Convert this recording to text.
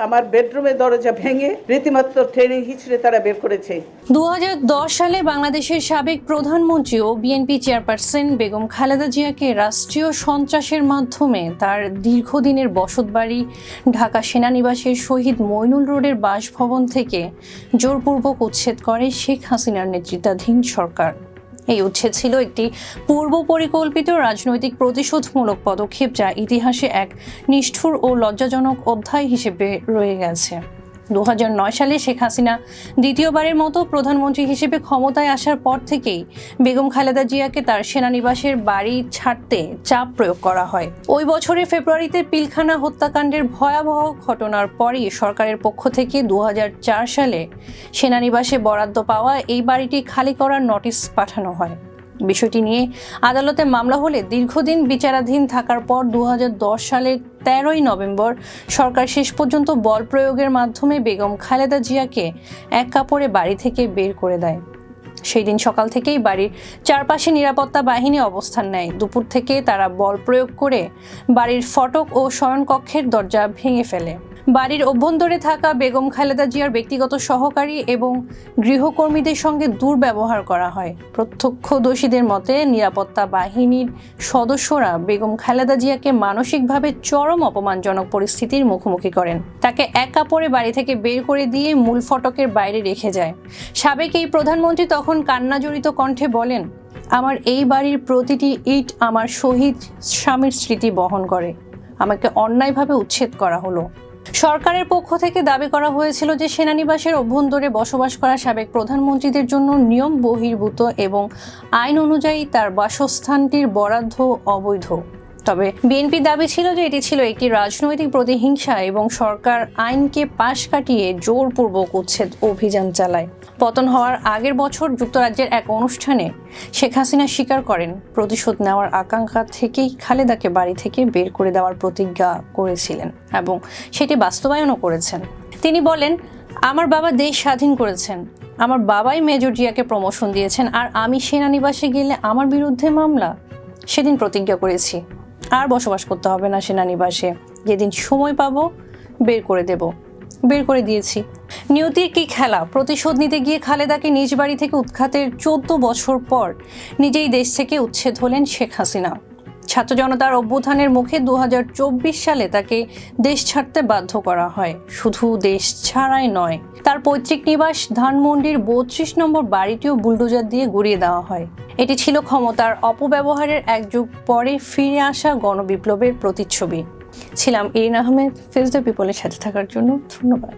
আমার বেডরুমের দরজা ভেঙে রীতিমাত্র ট্রেনে হিচড়ে তারা বের করেছে। 2010 সালে বাংলাদেশের সাবেক প্রধানমন্ত্রী ও বিএনপি চেয়ারপারসন বেগম খালেদা জিয়াকে রাষ্ট্রীয় সন্ত্রাসের মাধ্যমে তার দীর্ঘদিনের বসতবাড়ি ঢাকা সেনানিবাসের শহীদ মইনুল রোডের বাসভবন থেকে জোরপূর্বক উচ্ছেদ করে শেখ হাসিনার নেতৃত্বাধীন সরকার। এই উচ্ছেদ ছিল একটি পূর্ব পরিকল্পিত রাজনৈতিক প্রতিশোধমূলক পদক্ষেপ, যা ইতিহাসে এক নিষ্ঠুর ও লজ্জাজনক অধ্যায় হিসেবে রয়ে গেছে। 2009 সালে শেখ হাসিনা দ্বিতীয়বারের মতো প্রধানমন্ত্রী হিসেবে ক্ষমতায় আসার পর থেকেই বেগম খালেদা জিয়াকে তার সেনানিবাসের বাড়ি ছাড়তে চাপ প্রয়োগ করা হয়। ওই বছরের ফেব্রুয়ারিতে পিলখানা হত্যাকাণ্ডের ভয়াবহ ঘটনার পরই সরকারের পক্ষ থেকে 2004 সালে সেনানিবাসে বরাদ্দ পাওয়া এই বাড়িটি খালি করার নোটিশ পাঠানো হয়। বিষয়টি নিয়ে আদালতে মামলা হলে দীর্ঘদিন বিচারাধীন থাকার পর 2010 সালের 13ই নভেম্বর সরকার শেষ পর্যন্ত বল প্রয়োগের মাধ্যমে বেগম খালেদা জিয়াকে এক কাপড়ে বাড়ি থেকে বের করে দেয়। সেই দিন সকাল থেকেই বাড়ির চারপাশে নিরাপত্তা বাহিনী অবস্থান নেয়। দুপুর থেকে তারা বল প্রয়োগ করে বাড়ির ফটক ও শয়নকক্ষের দরজা ভেঙে ফেলে। বাড়ির অভ্যন্তরে থাকা বেগম খালেদা জিয়ার ব্যক্তিগত সহকারী এবং গৃহকর্মীদের সঙ্গে দুর্ব্যবহার করা হয়। প্রত্যক্ষদর্শীদের মতে নিরাপত্তা বাহিনীর সদস্যরা বেগম খালেদা জিয়াকে মানসিকভাবে চরম অপমানজনক পরিস্থিতির মুখোমুখি করেন। তাকে এক কাপড়ে বাড়ি থেকে বের করে দিয়ে মূল ফটকের বাইরে রেখে যায়। সাবেক এই প্রধানমন্ত্রী তখন কান্নাজড়িত কণ্ঠে বলেন, আমার এই বাড়ির প্রতিটি ইট আমার শহীদ স্বামীর স্মৃতি বহন করে। আমাকে অন্যায়ভাবে উচ্ছেদ করা হলো। সরকারের পক্ষ থেকে দাবি করা হয়েছিল যে সেনানিবাসের অভ্যন্তরে বসবাস করা সাবেক প্রধানমন্ত্রীদের জন্য নিয়ম বহির্ভূত এবং আইন অনুযায়ী তার বাসস্থানটির বরাদ্দ অবৈধ। তবে বিএনপির দাবি ছিল যে এটি ছিল একটি রাজনৈতিক প্রতিহিংসা এবং সরকার আইনকে পাশ কাটিয়ে জোরপূর্বক উচ্ছেদ অভিযান চালায়। পতন হওয়ার আগের বছর যুক্তরাজ্যের এক অনুষ্ঠানে শেখ হাসিনা স্বীকার করেন, প্রতিশোধ নেওয়ার আকাঙ্ক্ষা থেকেই খালেদাকে বাড়ি থেকে বের করে দেওয়ার প্রতিজ্ঞা করেছিলেন এবং সেটি বাস্তবায়নও করেছেন। তিনি বলেন, আমার বাবা দেশ স্বাধীন করেছেন, আমার বাবাই মেজর জিয়াকে প্রমোশন দিয়েছেন, আর আমি সেনানিবাসে গেলে আমার বিরুদ্ধে মামলা। সেদিন প্রতিজ্ঞা করেছি আর বসবাস করতে হবে না সেনানিবাসে। যেদিন সময় পাবো বের করে দেব, বের করে দিয়েছি। নিয়তির কি খেলা! প্রতিশোধ নিতে গিয়ে খালেদাকে নিজ বাড়ি থেকে উৎখাতের 14 বছর পর নিজেই দেশ থেকে উচ্ছেদ হলেন শেখ হাসিনা। ছাত্র জনতার অভ্যুত্থানের মুখে 2024 সালে তাকে দেশ ছাড়তে বাধ্য করা হয়। শুধু দেশ ছাড়াই নয়, তার পৈতৃক নিবাস ধানমন্ডির 32 নম্বর বাড়িটিও বুলডোজার দিয়ে গুড়িয়ে দেওয়া হয়। এটি ছিল ক্ষমতার অপব্যবহারের এক যুগ পরে ফিরে আসা গণবিপ্লবের প্রতিচ্ছবি। ছিলাম ইরিন আহমেদ। ফেস দ্য পিপলের সাথে থাকার জন্য ধন্যবাদ।